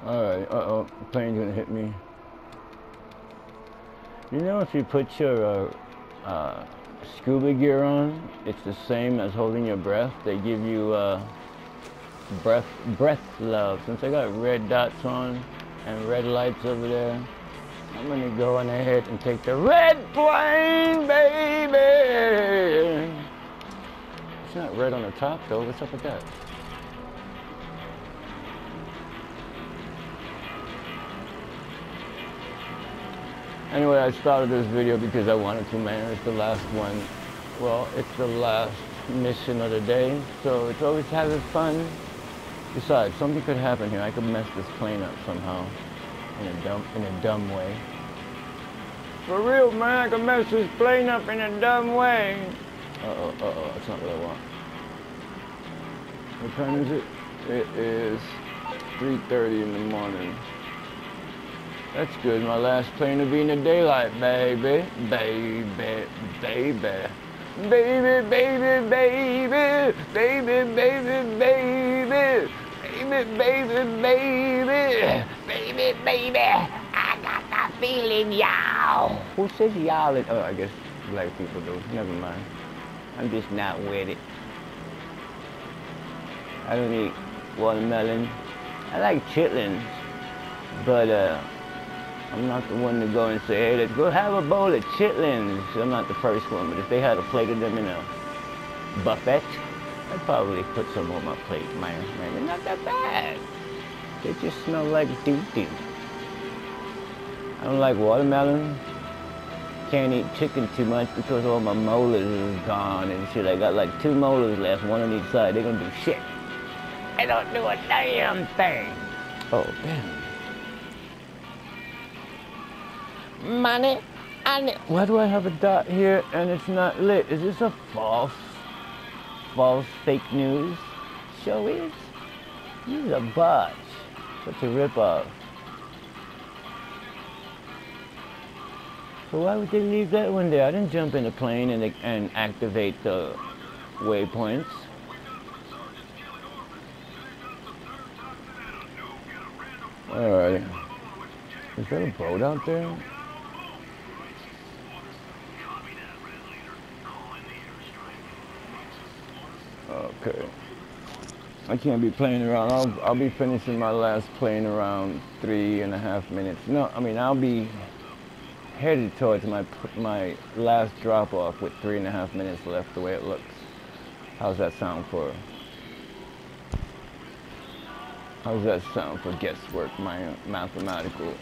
Alright, plane's gonna hit me. You know, if you put your scuba gear on, it's the same as holding your breath. They give you breath love. Since I got red dots on and red lights over there, I'm gonna go on ahead and take the red plane, baby. It's not red on the top though. What's up with that? Anyway, I started this video because I wanted to, man. It's the last one. Well, it's the last mission of the day, so it's always having fun. Besides, something could happen here. I could mess this plane up somehow, in a dumb way. For real, man, I could mess this plane up in a dumb way. That's not what I want. What time is it? It is 3:30 in the morning. That's good. My last plane will be in the daylight, baby. Baby, baby. Baby, baby, baby. Baby, baby, baby. Baby, baby, baby. Baby, baby. I got that feeling, y'all. Who says y'all? Oh, I guess black people do. Never mind. I'm just not with it. I don't eat watermelon. I like chitlins, but I'm not the one to go and say, hey, let's go have a bowl of chitlins. I'm not the first one, but if they had a plate of them in a buffet, I'd probably put some on my plate, man. They're not that bad. They just smell like doo-doo. I don't like watermelon. Can't eat chicken too much because all my molars is gone and shit. I got like 2 molars left, one on each side. They're gonna do shit. They don't do a damn thing. Oh, damn. Money, why do I have a dot here and it's not lit? Is this a false fake news show is? This is a botch. Such a ripoff. So why would they leave that one there? I didn't jump in the plane and activate the waypoints. Alright. Is there a boat out there? Okay. I can't be playing around. I'll be finishing my last plane around 3.5 minutes. No, I mean I'll be headed towards my last drop off with 3.5 minutes left the way it looks. How's that sound for guesswork, my mathematical?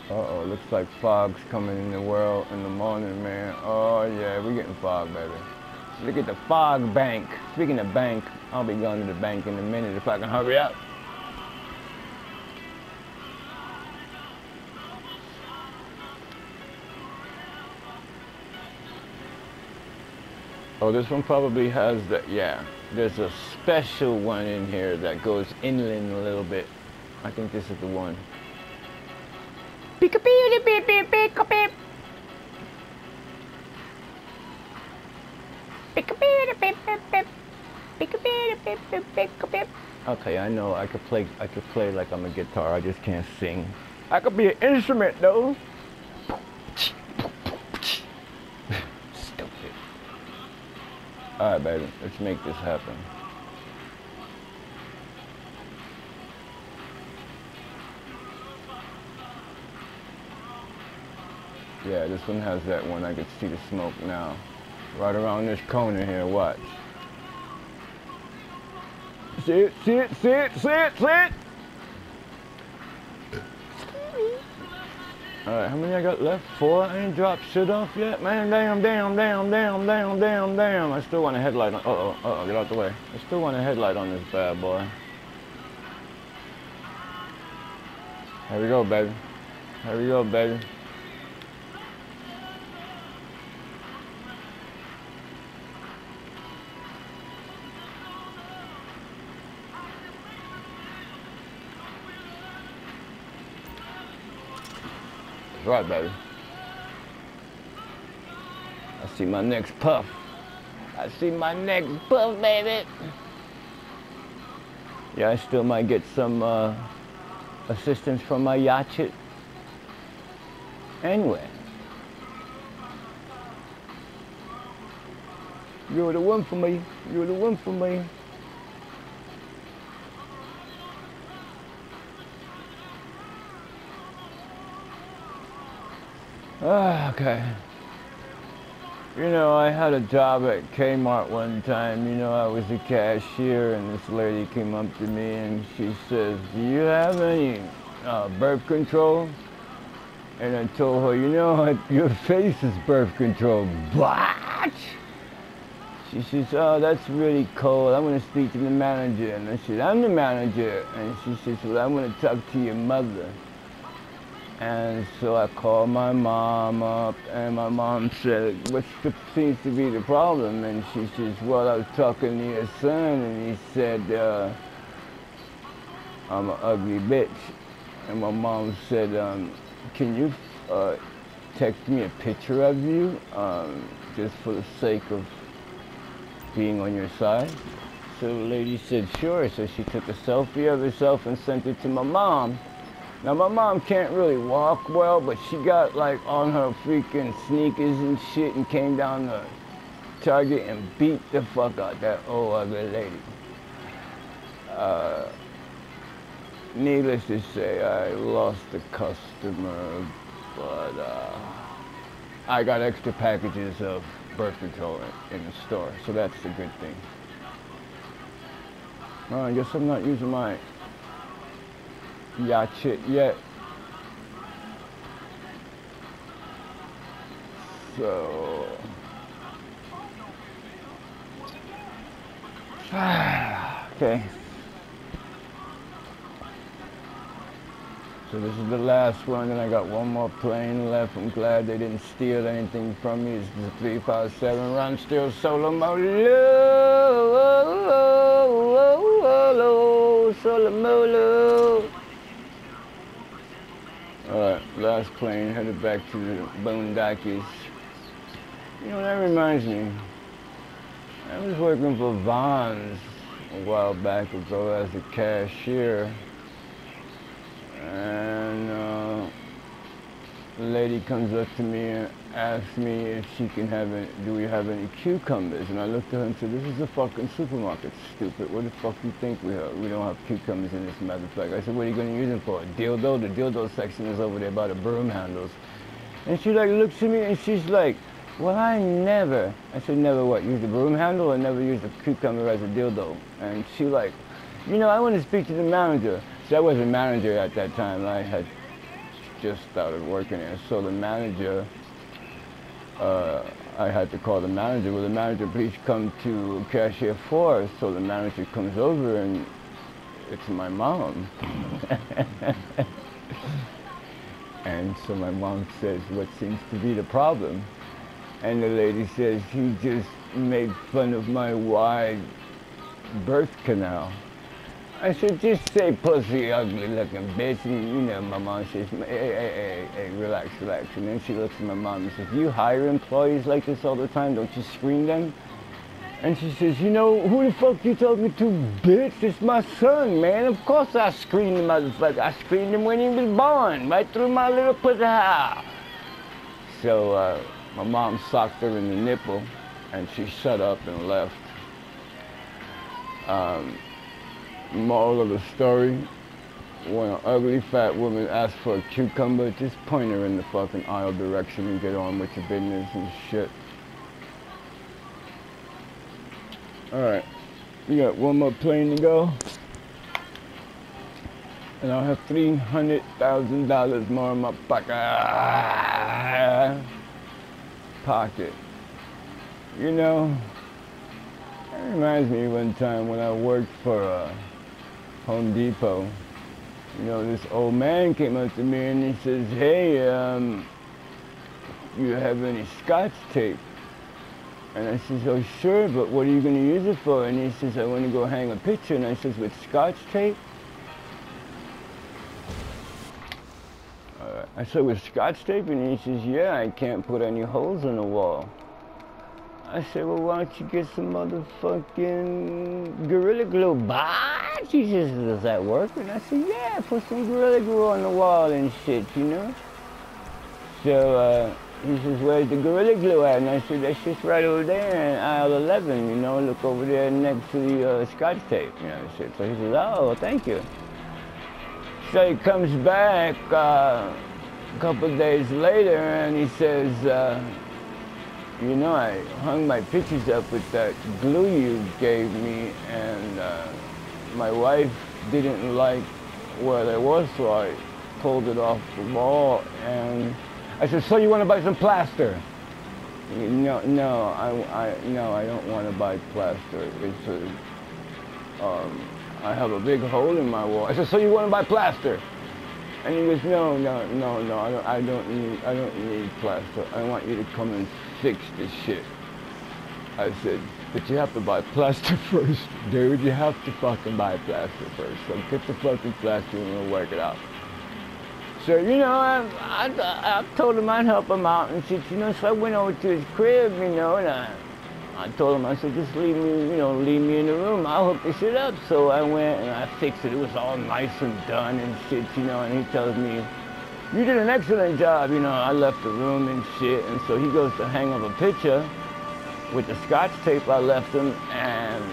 Uh-oh, looks like fog's coming in the world in the morning, man. Oh yeah, we're getting fog, baby. Look at the fog bank. Speaking of bank, I'll be going to the bank in a minute if I can hurry up. Oh, this one probably has that, yeah. There's a special one in here that goes inland a little bit. I think this is the one. Okay, I know I could play like I'm a guitar, I just can't sing. I could be an instrument though. Stupid. Alright, baby, let's make this happen. Yeah, this one has that one. I can see the smoke now. Right around this corner here, watch. Sit. Alright, how many I got left? 4? I ain't dropped shit off yet. Man, damn. I still want a headlight on. Uh-oh, get out the way. I still want a headlight on this bad boy. Here we go, baby. Right, baby. I see my next puff. I see my next puff, baby. Yeah, I still might get some assistance from my yacht. Anyway. You're the one for me. You're the one for me. Okay. You know, I had a job at Kmart one time. You know, I was a cashier, and this lady came up to me and she says, "Do you have any birth control?" And I told her, "You know, your face is birth control." What? She says, "Oh, that's really cold. I want to speak to the manager." And I said, "I'm the manager." And she says, "Well, I want to talk to your mother." And so I called my mom up, and my mom said, "What seems to be the problem?" And she says, "Well, I was talking to your son, and he said, I'm an ugly bitch." And my mom said, "Can you text me a picture of you, just for the sake of being on your side?" So the lady said, "Sure." So she took a selfie of herself and sent it to my mom. Now my mom can't really walk well, but she got like on her freaking sneakers and shit and came down to Target and beat the fuck out that old ugly lady. Needless to say, I lost a customer, but I got extra packages of birth control in the store, so that's the good thing. Well, I guess I'm not using my yacht shit yet. So okay. So this is the last one, and I got one more plane left. I'm glad they didn't steal anything from me. It's the 357 run still solo mode. Solo mode. Alright, last plane, headed back to the boondockies. You know, that reminds me, I was working for Vaughn's a while back ago as a cashier, and the lady comes up to me and asks me if she can have any, do we have any cucumbers? And I looked at her and said, "This is a fucking supermarket, stupid. What the fuck do you think we have? We don't have cucumbers in this motherfucker." I said, "What are you going to use them for? A dildo? The dildo section is over there by the broom handles." And she like looks at me and she's like, "Well, I never." I said, "Never what? Use the broom handle or never use the cucumber as a dildo?" And she like, "You know, I want to speak to the manager." So I wasn't manager at that time. I had just started working there. So the manager, I had to call the manager. "Will the manager please come to cashier 4? So the manager comes over and it's my mom. And so my mom says, "What seems to be the problem?" And the lady says, "He just made fun of my wide birth canal." I said, "Just say pussy, ugly looking bitch." And you know, my mom says, hey, relax. And then she looks at my mom and says, "Do you hire employees like this all the time? Don't you screen them?" And she says, "You know, who the fuck you talking to, bitch? It's my son, man. Of course I screened the motherfucker. I screened him when he was born, right through my little pussy hole." So my mom socked her in the nipple, and she shut up and left. Moral of the story, when an ugly fat woman asks for a cucumber, just point her in the fucking aisle direction and get on with your business and shit. Alright, we got one more plane to go, and I'll have $300,000 more in my pocket. You know, that reminds me one time when I worked for Home Depot. You know, this old man came up to me and he says, "Hey, you have any Scotch tape?" And I says, "Oh, sure, but what are you going to use it for?" And he says, "I want to go hang a picture." And I says, "With Scotch tape?" I said, "With Scotch tape?" And he says, "Yeah, I can't put any holes in the wall." I said, well, why don't you get some motherfucking Gorilla Glue? Bah! She says, does that work? And I said, yeah, put some Gorilla Glue on the wall and shit, you know? So, he says, where's the Gorilla Glue at? And I said, that shit's right over there in aisle 11, you know? Look over there next to the Scotch tape, you know, shit. So he says, oh, thank you. So he comes back a couple of days later and he says, you know, I hung my pictures up with that glue you gave me, and my wife didn't like where it was, so I pulled it off the wall. And I said, so you want to buy some plaster? No, I don't want to buy plaster. It's I have a big hole in my wall. I said, so you want to buy plaster? And he goes, no, I don't need plaster. I want you to come and fix this shit. I said, but you have to buy plaster first, dude. You have to fucking buy plaster first. So get the fucking plaster and we'll work it out. So, you know, I told him I'd help him out and shit, you know, so I went over to his crib, you know, and I told him, I said, just leave me, you know, leave me in the room. I'll hook this shit up. So I went and I fixed it. It was all nice and done and shit, you know, and he tells me, you did an excellent job, you know. I left the room and shit, and so he goes to hang up a picture with the Scotch tape I left him, and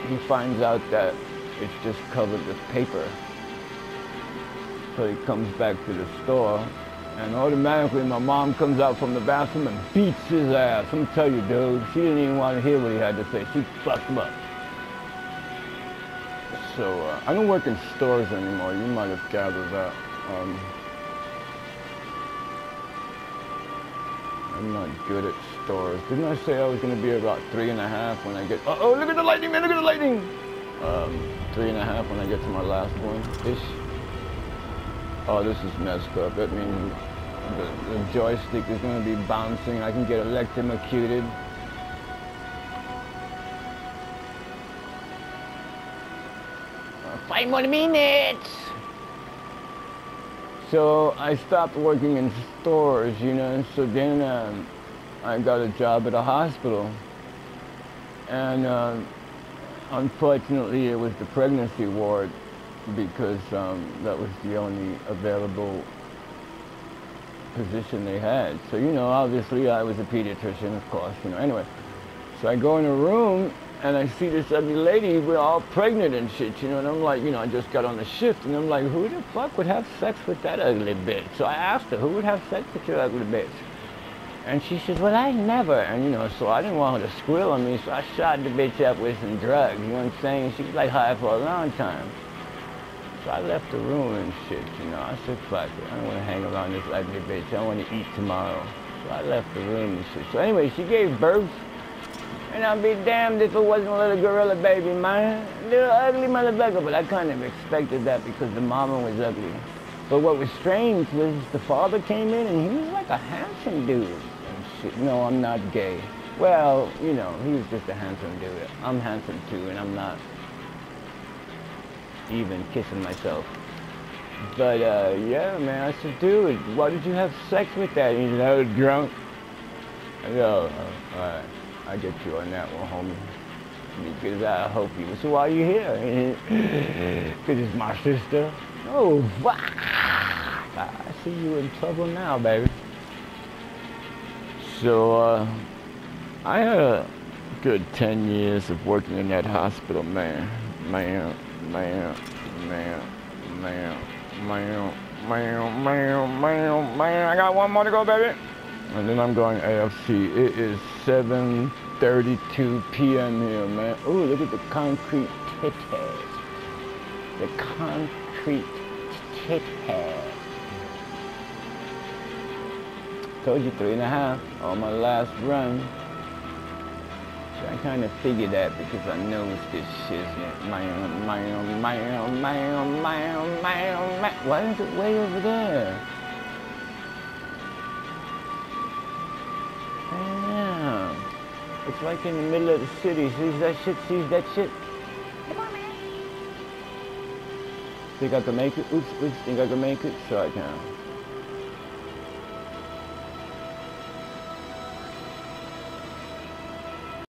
he finds out that it's just covered with paper. So he comes back to the store, and automatically my mom comes out from the bathroom and beats his ass. Let me tell you, dude, she didn't even want to hear what he had to say. She fucked him up. So I don't work in stores anymore. You might have gathered that. I'm not good at stores. Didn't I say I was going to be about 3.5 when I get... Oh, look at the lightning, man, look at the lightning! 3.5 when I get to my last one-ish. Oh, this is messed up. That means the joystick is going to be bouncing. I can get electrocuted. 5 more minutes! So I stopped working in stores, you know, and so then I got a job at a hospital. And unfortunately it was the pregnancy ward, because that was the only available position they had. So, you know, obviously I was a pediatrician, of course, you know, anyway. So I go in a room and I see this ugly lady, we're all pregnant and shit, you know, and I'm like, you know, I just got on the shift, and I'm like, who the fuck would have sex with that ugly bitch? So I asked her, who would have sex with your ugly bitch? And she says, well, I never. And, you know, so I didn't want her to squeal on me, so I shot the bitch up with some drugs, you know what I'm saying? She was like high for a long time. So I left the room and shit, you know. I said, fuck it, I don't want to hang around this ugly bitch. I want to eat tomorrow. So I left the room and shit. So anyway, she gave birth. And I'll be damned if it wasn't a little gorilla baby, man. Little ugly motherfucker, but I kind of expected that because the mama was ugly. But what was strange was the father came in and he was like a handsome dude and shit. No, I'm not gay. Well, you know, he was just a handsome dude. I'm handsome too, and I'm not even kissing myself. But yeah, man, I said, dude, why did you have sex with that? And he said, I was drunk. I go, all right. I get you on that one, homie. Because I hope you. So why are you here? Because it's my sister. Oh, fuck. I see you in trouble now, baby. So, I had a good 10 years of working in that hospital, man. Man. I got one more to go, baby. And then I'm going AFC. It is 7:32 p.m. here, man. Ooh, look at the concrete titties. The concrete titties. Told you 3.5 on my last run. So I kind of figured that because I noticed this shit. Why is it way over there? Damn. It's like in the middle of the city. Sees that shit? Sees that shit? Come on, man. Think I can make it? Oops, think I can make it? Sure I can.